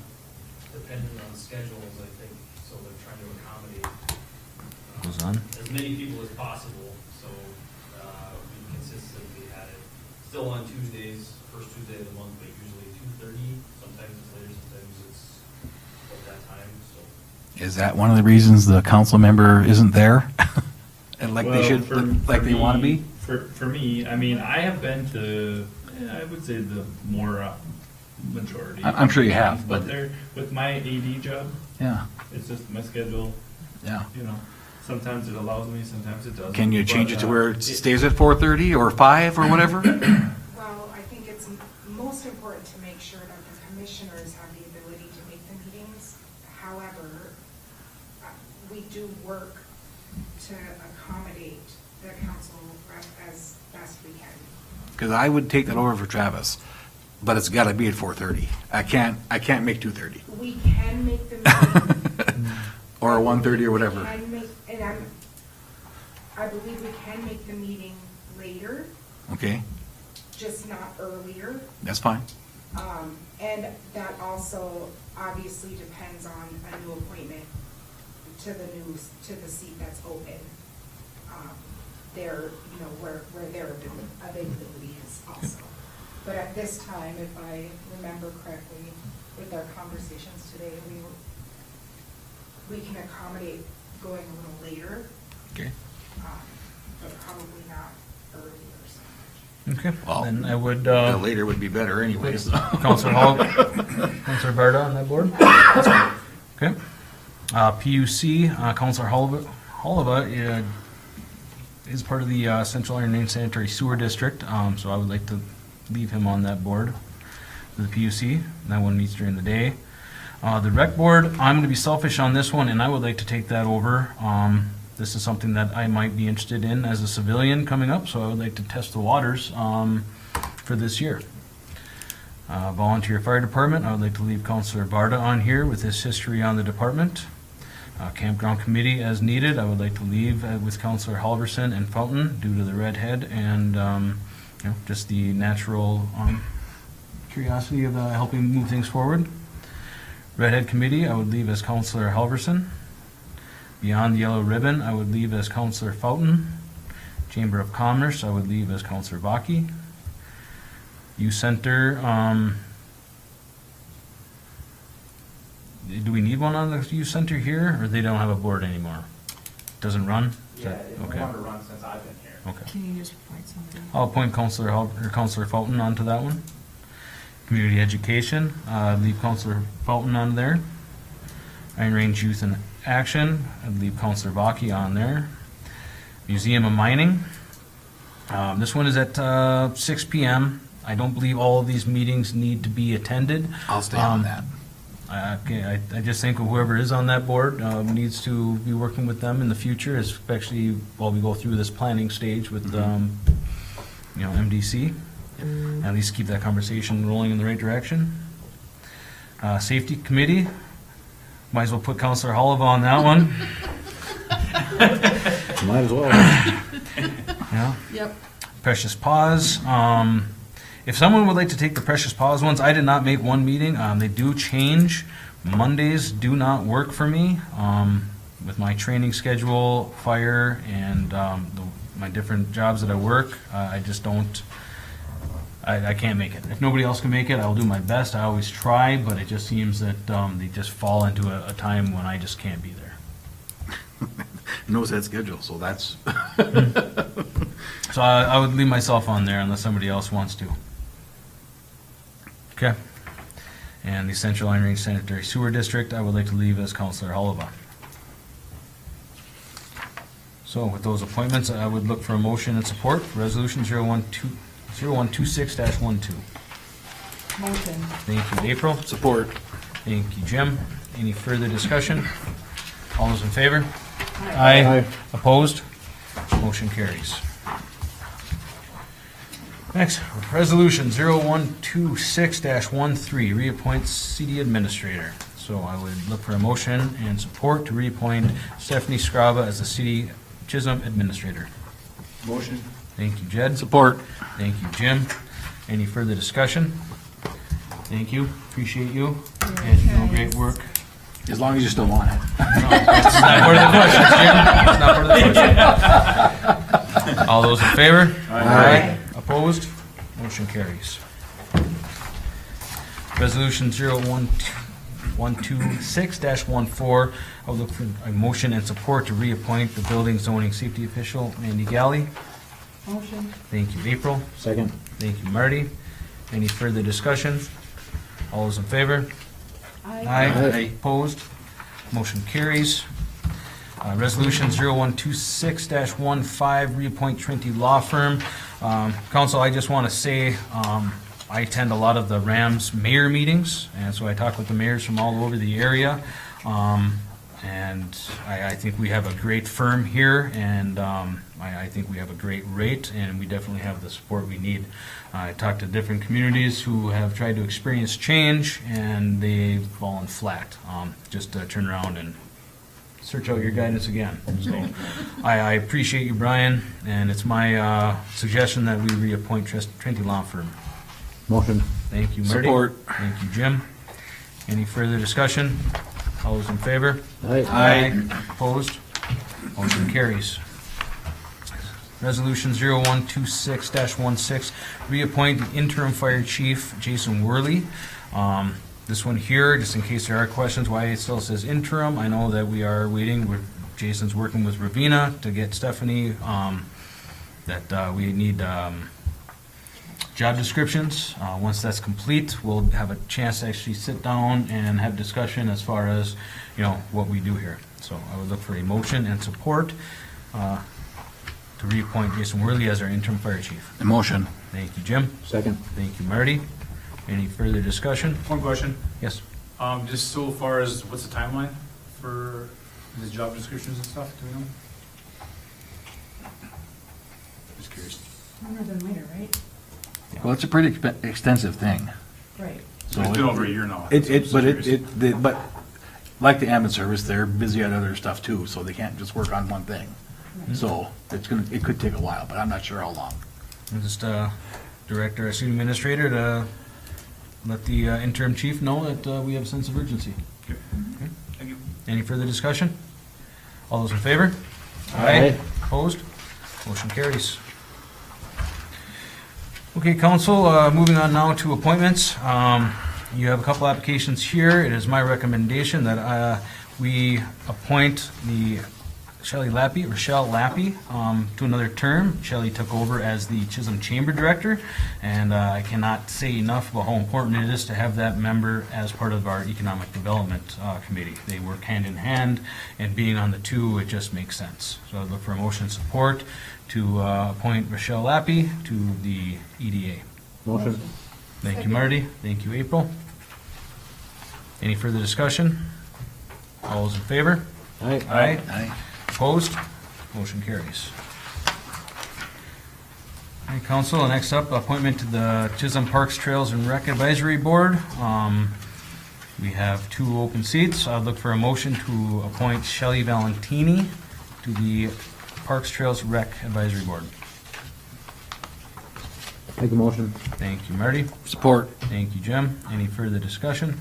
dependent on schedules, I think, so they're trying to accommodate Goes on. as many people as possible, so we consistently had it still on Tuesdays, first Tuesday of the month, but usually 2:30, sometimes it's later, sometimes it's at that time, so. Is that one of the reasons the council member isn't there? And like they Well, should, like they want to me- be? For me, I mean, I have been to, I would say the more majority. I'm sure you have, But but- there, with my AD job, Yeah, it's just my schedule, yeah. you know, sometimes it allows me, sometimes it doesn't. Can you change but, it to where it stays at 4:30 or 5 or whatever? Well, I think it's most important to make sure that the commissioners have the ability to make the meetings. However, we do work to accommodate the council rep as best we can. Because I would take that over for Travis, but it's got to be at 4:30. I can't make 2:30 We can make the meeting. or 1:30 or We whatever. can make, and I believe we can make the meeting later, Okay, just not earlier. that's fine. And that also obviously depends on a new appointment to the seat that's open. There, you know, where their availability is also. But at this time, if I remember correctly, with our conversations today, we can accommodate going a little later, Okay. but probably not earlier so much. Okay, Well, then I would, The later would be better anyways. Councilor Councilor Barda on that board? Okay. PUC, Councilor Holliva is part of the Central Iron Main Sanitary Sewer District, so I would like to leave him on that board for the PUC. That one meets during the day. The Rec Board, I'm going to be selfish on this one, and I would like to take that over. This is something that I might be interested in as a civilian coming up, so I would like to test the waters for this year. Volunteer Fire Department, I would like to leave Councilor Barda on here with his history on the department. Campground Committee, as needed, I would like to leave with Councilor Halverson and Fountain due to the redhead and just the natural curiosity of helping move things forward. Redhead Committee, I would leave as Councilor Halverson. Beyond the Yellow Ribbon, I would leave as Councilor Fountain. Chamber of Commerce, I would leave as Councilor Vaki. Youth Center, do we need one on the youth center here, or they don't have a board anymore? Doesn't run? Is that- okay. run since I've been here. Okay. Can you just appoint somebody? I'll appoint Counselor Fulton onto that one. Community Education, leave Counselor Fulton on there. Iron Range Youth in Action, I'd leave Counselor Baki on there. Museum of Mining, this one is at 6 PM. I don't believe all of these meetings need to be attended. I'll stay on that. I just think whoever is on that board needs to be working with them in the future, especially while we go through this planning stage with, MDC. At least keep that conversation rolling in the right direction. Safety Committee, might as well put Counselor Oliva on that one. Might as well. Yeah. Yep. Precious Pause. If someone would like to take the Precious Pause ones, I did not make one meeting. They do change. Mondays do not work for me with my training schedule, fire, and my different jobs that I work. I just don't. I can't make it. If nobody else can make it, I'll do my best. I always try, but it just seems that they just fall into a time when I just can't be there. Knows that schedule, so that's. So I would leave myself on there unless somebody else wants to. Okay. And the Central Iron Range Sanitary Sewer District, I would like to leave as Counselor Oliva. So with those appointments, I would look for a motion and support for Resolution 0126-12. Motion. Thank you, April. Support. Thank you, Jim. Any further discussion? All those in favor? Aye. Opposed? Motion carries. Next, Resolution 0126-13, reappoint CD Administrator. So I would look for a motion and support to reappoint Stephanie Scrava as the City Chisholm Administrator. Motion. Thank you, Jed. Support. Thank you, Jim. Any further discussion? Thank you, appreciate you. You guys do great work. As long as you still want it. No, that's not part of the question, Jim. That's not part of the question. All those in favor? Aye. Opposed? Motion carries. Resolution 0126-14, I'll look for a motion and support to reappoint the Building Zoning Safety Official, Mandy Galley. Motion. Thank you, April. Second. Thank you, Marty. Any further discussion? All those in favor? Aye. Opposed? Motion carries. Resolution 0126-15, reappoint Trinity Law Firm. Council, I just want to say, I attend a lot of the Rams mayor meetings, and so I talk with the mayors from all over the area. And I think we have a great firm here, and I think we have a great rate, and we definitely have the support we need. I talked to different communities who have tried to experience change, and they've fallen flat. Just turn around and search out your guidance again. So I appreciate you, Brian, and it's my suggestion that we reappoint Trinity Law Firm. Motion. Thank you, Marty. Support. Thank you, Jim. Any further discussion? All those in favor? Aye. Opposed? Motion carries. Resolution 0126-16, reappoint the interim fire chief, Jason Worley. This one here, just in case there are questions why it still says interim, I know that we are waiting, Jason's working with Ravina to get Stephanie, that we need job descriptions. Once that's complete, we'll have a chance to actually sit down and have discussion as far as, what we do here. So I would look for a motion and support to reappoint Jason Worley as our interim fire chief. A motion. Thank you, Jim. Second. Thank you, Marty. Any further discussion? One question. Yes. Just so far as, what's the timeline for the job descriptions and stuff, do we know? Just curious. Sooner than later, right? Well, it's a pretty extensive thing. Right. So It's been over a year now. But Just like the ambulance service, they're busy on other stuff too, so they can't just work on one thing. So it could take a while, but I'm not sure how long. I'll just direct our city administrator to let the interim chief know that we have a sense of urgency. Okay. Okay. Thank you. Any further discussion? All those in favor? Aye. Opposed? Motion carries. Okay, council, moving on now to appointments. You have a couple applications here. It is my recommendation that we appoint the Rochelle Lappy, to another term. Shelley took over as the Chisholm Chamber Director, and I cannot say enough about how important it is to have that member as part of our Economic Development Committee. They work hand in hand, and being on the two, it just makes sense. So I look for a motion and support to appoint Rochelle Lappy to the EDA. Motion. Thank you, Marty. Thank you, April. Any further discussion? All those in favor? Aye. Aye. Aye. Opposed? Motion carries. All right, council, next up, appointment to the Chisholm Parks, Trails, and Rec Advisory Board. We have 2 open seats. I'd look for a motion to appoint Shelley Valentini to the Parks, Trails, Rec Advisory Board. Make a motion. Thank you, Marty. Support. Thank you, Jim. Any further discussion?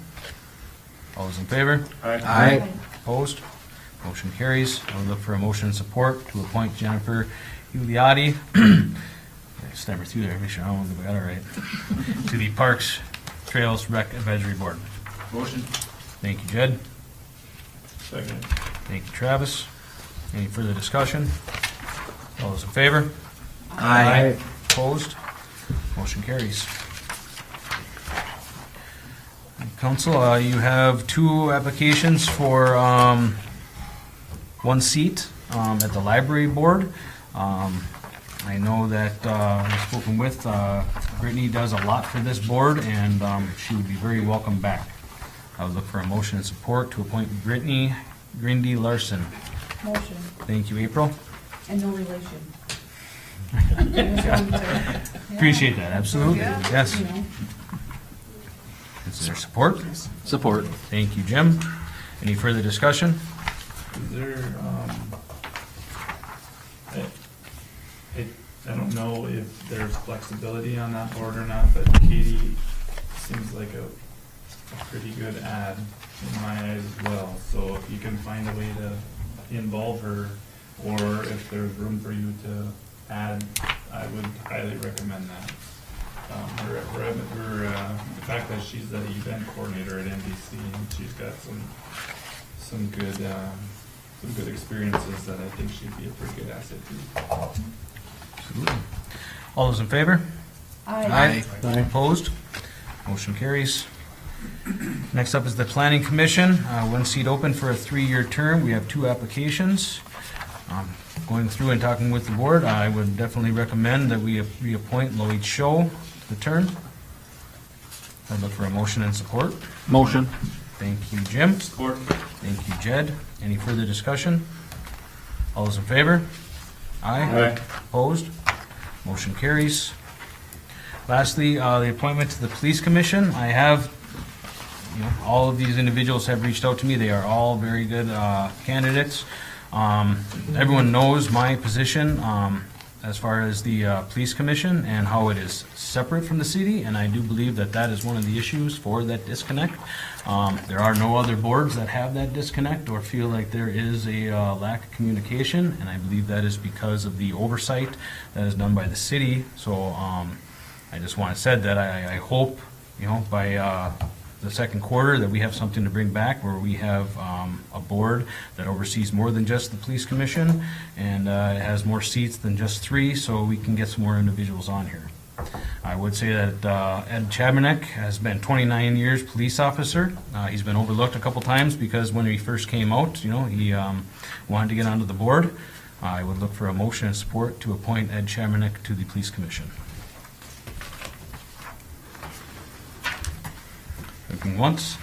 All those in favor? Aye. Opposed? Motion carries. I would look for a motion and support to appoint Jennifer Uliotti, I stammer through there, make sure I don't think I got it right, to the Parks, Trails, Rec Advisory Board. Motion. Thank you, Jed. Second. Thank you, Travis. Any further discussion? All those in favor? Aye. Opposed? Motion carries. Council, you have 2 applications for 1 seat at the library board. I know that I've spoken with, Brittany does a lot for this board, and she would be very welcome back. I would look for a motion and support to appoint Brittany Grindy Larson. Motion, Thank you, April. and no relation. Appreciate that, absolutely, Yeah. yes. Is there support? Support. Thank you, Jim. Any further discussion? Is there, I don't know if there's flexibility on that board or not, but Katie seems like a pretty good ad in my eyes as well. So if you can find a way to involve her, or if there's room for you to add, I would highly recommend that. The fact that she's the event coordinator at NBC, and she's got some good experiences that I think she'd be a pretty good asset to. Absolutely. All those in favor? Aye. Aye. Opposed? Motion carries. Next up is the Planning Commission. 1 seat open for a 3-year term. We have 2 applications. Going through and talking with the board, I would definitely recommend that we reappoint Lloyd Show to the term. I'd look for a motion and support. Motion. Thank you, Jim. Support. Thank you, Jed. Any further discussion? All those in favor? Aye. Opposed? Motion carries. Lastly, the appointment to the Police Commission. I have, all of these individuals have reached out to me. They are all very good candidates. Everyone knows my position as far as the Police Commission and how it is separate from the city, and I do believe that that is one of the issues for that disconnect. There are no other boards that have that disconnect or feel like there is a lack of communication, and I believe that is because of the oversight that is done by the city. So I just want to say that I hope, by the second quarter that we have something to bring back where we have a board that oversees more than just the Police Commission and it has more seats than just 3, so we can get some more individuals on here. I would say that Ed Chabernick has been 29 years police officer. He's been overlooked a couple times because when he first came out, he wanted to get onto the board. I would look for a motion and support to appoint Ed Chabernick to the Police Commission. Looking once.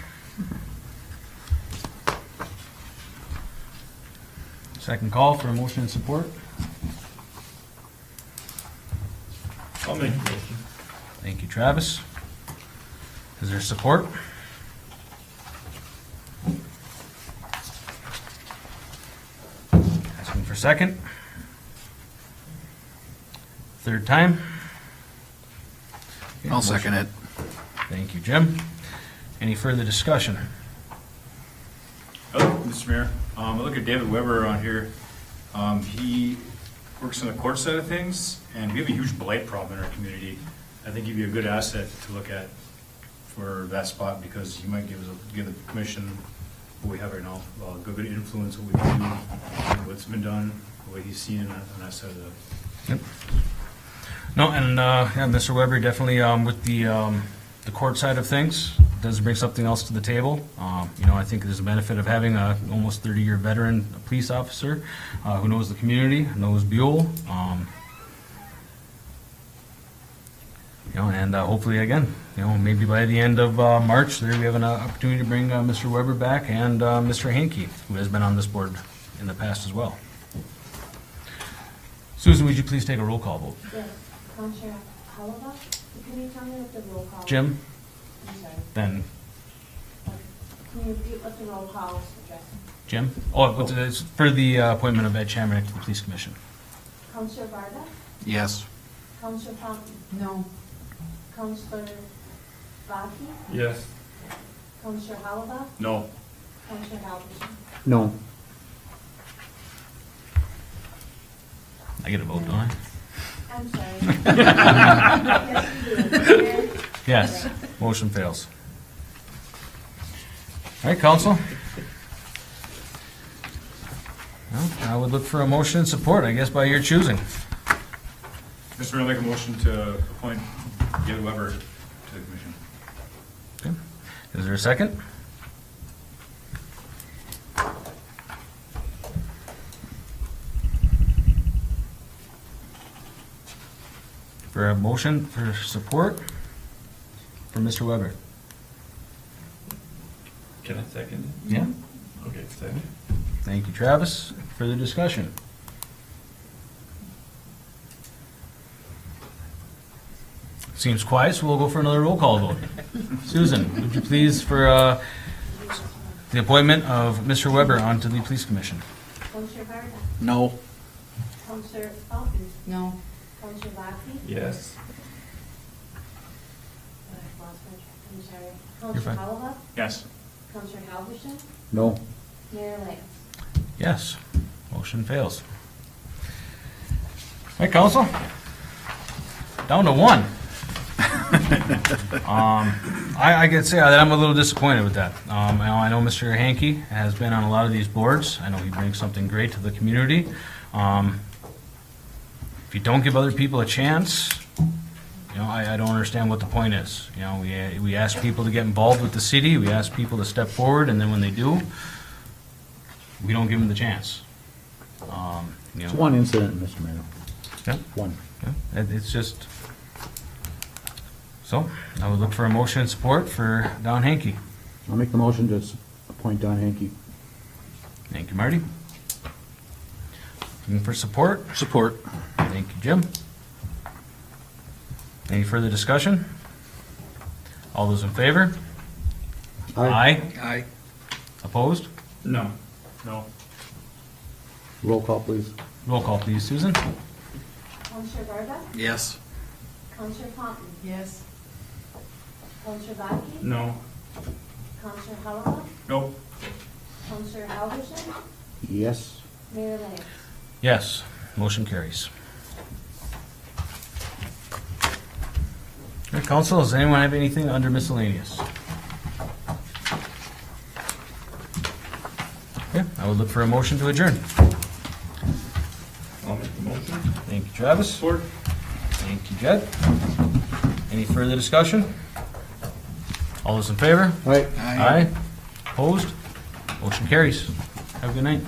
Second call for a motion and support. I'll make a motion. Thank you, Travis. Is there support? Asking for second. Third time. Okay, I'll second it. Thank you, Jim. Any further discussion? Oh, Mr. Mayor, I look at David Weber on here. He works on the court side of things, and we have a huge blight problem in our community. I think he'd be a good asset to look at for that spot because he might give the commission what we have right now, a good influence what we can do, what's been done, the way he's seen it on that side of the. Yep. No, and, yeah, Mr. Weber definitely, with the court side of things, does bring something else to the table. You know, I think there's a benefit of having a almost 30-year veteran police officer, who knows the community, knows Buell. You know, and hopefully, again, you know, maybe by the end of March, there we have an opportunity to bring Mr. Weber back and Mr. Hankey, who has been on this board in the past as well. Susan, would you please take a roll call vote? Yes, Counselor Holova, can you tell me what the roll call? Jim, I'm sorry. then Can you repeat what the roll call is addressing? Jim. Oh, it's for the appointment of Ed Shamrock to the police commission. Counselor Varda, Yes. Counselor Fountain, No. Counselor Baki, Yes. Counselor Holova, No. Counselor Halverson. No. I get a vote, don't I? I'm sorry. Yes, you do. Mayor? Yes. Motion fails. All right, council. Well, I would look for a motion and support, I guess, by your choosing. Mr. Mayor, I'll make a motion to appoint Gail Weber to the commission. Okay. Is there a second? For a motion for support for Mr. Weber. Can I second it? Yeah. Okay, second. Thank you, Travis. Further discussion? Seems quiet, so we'll go for another roll call vote. Susan, would you please, for the appointment of Mr. Weber onto the police commission? Counselor Varda, No. Counselor Fountain, No. Counselor Baki. Yes. I've lost my track, I'm sorry. You're Counselor fine. Holova, Yes. Counselor Halverson, No. Mayor Lance. Yes. Motion fails. All right, council. Down to one. I can say that I'm a little disappointed with that. I know Mr. Hankey has been on a lot of these boards. I know he brings something great to the community. If you don't give other people a chance, you know, I don't understand what the point is. You know, we ask people to get involved with the city, we ask people to step forward, and then when they do, we don't give them the chance. You It's know, one incident, Mr. Mayor. yeah, One. yeah, it's just, so, I would look for a motion and support for Don Hankey. I'll make the motion to appoint Don Hankey. Thank you, Marty. Looking for support? Support. Thank you, Jim. Any further discussion? All those in favor? Aye. Opposed? No. No. Roll call, please. Roll call, please, Susan. Counselor Varda, Yes. Counselor Fountain, Yes. Counselor Baki, No. Counselor Holova, Nope. Counselor Halverson, Yes. Mayor Lance. Yes, motion carries. Okay, council, does anyone have anything under miscellaneous? Okay, I would look for a motion to adjourn. I'll make the motion. Thank you, Travis. Support. Thank you, Jed. Any further discussion? All those in favor? Aye. Aye. Opposed? Motion carries. Have a good night.